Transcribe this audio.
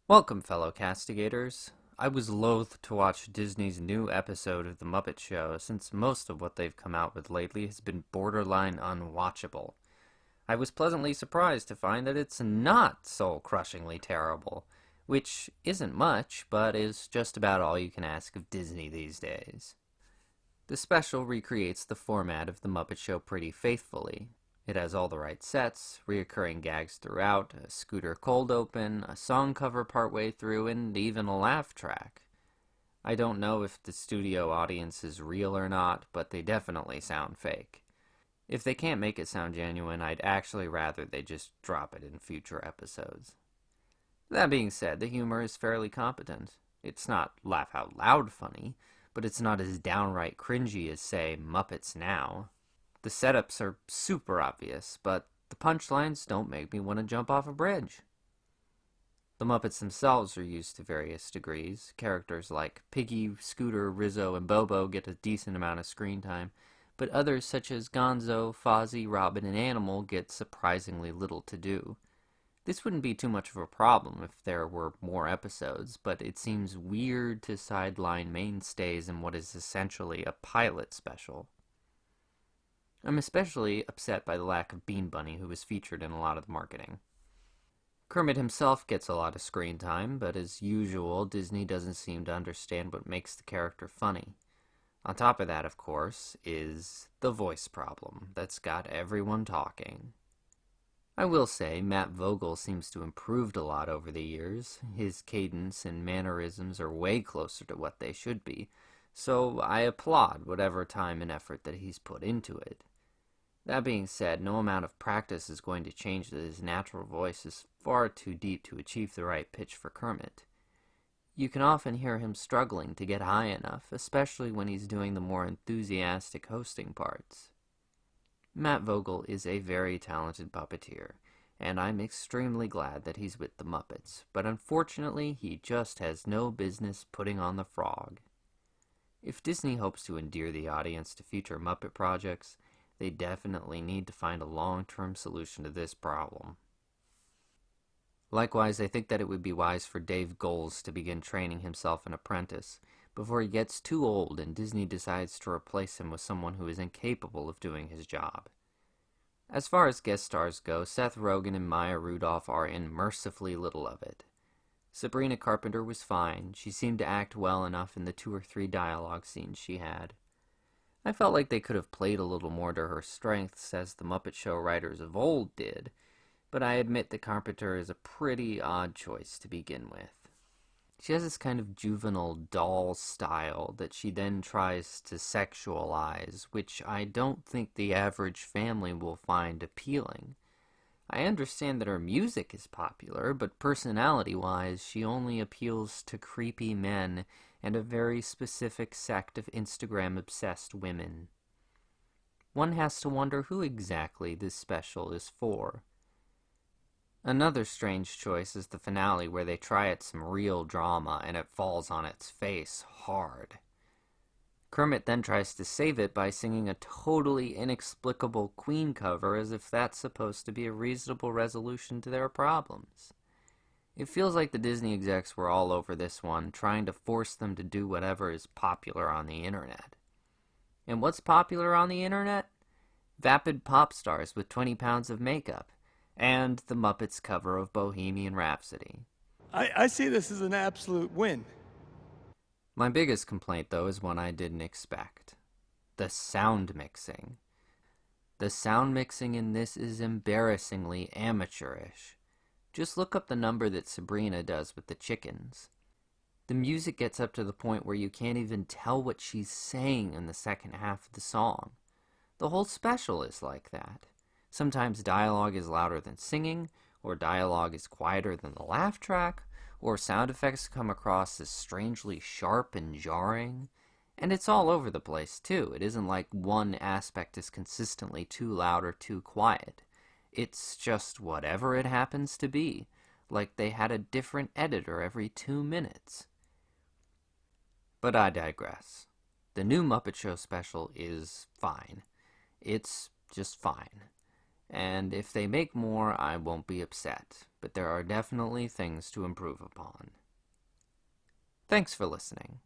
Welcome, fellow castigators. I was loath to watch Disney's new episode of The Muppet Show since most of what they've come out with lately has been borderline unwatchable. I was pleasantly surprised to find that it's not soul-crushingly terrible, which isn't much, but is just about all you can ask of Disney these days. The special recreates the format of The Muppet Show pretty faithfully. It has all the right sets, reoccurring gags throughout, a scooter cold open, a song cover partway through, and even a laugh track. I don't know if the studio audience is real or not, but they definitely sound fake. If they can't make it sound genuine, I'd actually rather they just drop it in future episodes. That being said, the humor is fairly competent. It's not laugh out loud funny, but it's not as downright cringy as, say, Muppets Now. The setups are super obvious, but the punchlines don't make me want to jump off a bridge. The Muppets themselves are used to various degrees. Characters like Piggy, Scooter, Rizzo, and Bobo get a decent amount of screen time, but others such as Gonzo, Fozzie, Robin, and Animal get surprisingly little to do. This wouldn't be too much of a problem if there were more episodes, but it seems weird to sideline mainstays in what is essentially a pilot special. I'm especially upset by the lack of Bean Bunny, who was featured in a lot of the marketing. Kermit himself gets a lot of screen time, but as usual, Disney doesn't seem to understand what makes the character funny. On top of that, of course, is the voice problem that's got everyone talking. I will say, Matt Vogel seems to have improved a lot over the years. His cadence and mannerisms are way closer to what they should be, so I applaud whatever time and effort that he's put into it. That being said, no amount of practice is going to change that his natural voice is far too deep to achieve the right pitch for Kermit. You can often hear him struggling to get high enough, especially when he's doing the more enthusiastic hosting parts. Matt Vogel is a very talented puppeteer, and I'm extremely glad that he's with the Muppets, but unfortunately he just has no business putting on the frog. If Disney hopes to endear the audience to future Muppet projects, they definitely need to find a long-term solution to this problem. Likewise, I think that it would be wise for Dave Goelz to begin training himself an apprentice before he gets too old and Disney decides to replace him with someone who is incapable of doing his job. As far as guest stars go, Seth Rogen and Maya Rudolph are in mercifully little of it. Sabrina Carpenter was fine. She seemed to act well enough in the 2 or 3 dialogue scenes she had. I felt like they could have played a little more to her strengths as the Muppet Show writers of old did, but I admit that Carpenter is a pretty odd choice to begin with. She has this kind of juvenile doll style that she then tries to sexualize, which I don't think the average family will find appealing. I understand that her music is popular, but personality-wise, she only appeals to creepy men and a very specific sect of Instagram-obsessed women. One has to wonder who exactly this special is for. Another strange choice is the finale where they try at some real drama and it falls on its face hard. Kermit then tries to save it by singing a totally inexplicable Queen cover as if that's supposed to be a reasonable resolution to their problems. It feels like the Disney execs were all over this one, trying to force them to do whatever is popular on the internet. And what's popular on the internet? Vapid pop stars with 20 pounds of makeup, and the Muppets cover of Bohemian Rhapsody. I see this as an absolute win. My biggest complaint, though, is one I didn't expect. The sound mixing. The sound mixing in this is embarrassingly amateurish. Just look up the number that Sabrina does with the chickens. The music gets up to the point where you can't even tell what she's saying in the second half of the song. The whole special is like that. Sometimes dialogue is louder than singing, or dialogue is quieter than the laugh track, or sound effects come across as strangely sharp and jarring. And it's all over the place, too. It isn't like one aspect is consistently too loud or too quiet. It's just whatever it happens to be, like they had a different editor every 2 minutes. But I digress. The new Muppet Show special is fine. It's just fine. And if they make more, I won't be upset. but there are definitely things to improve upon. Thanks for listening.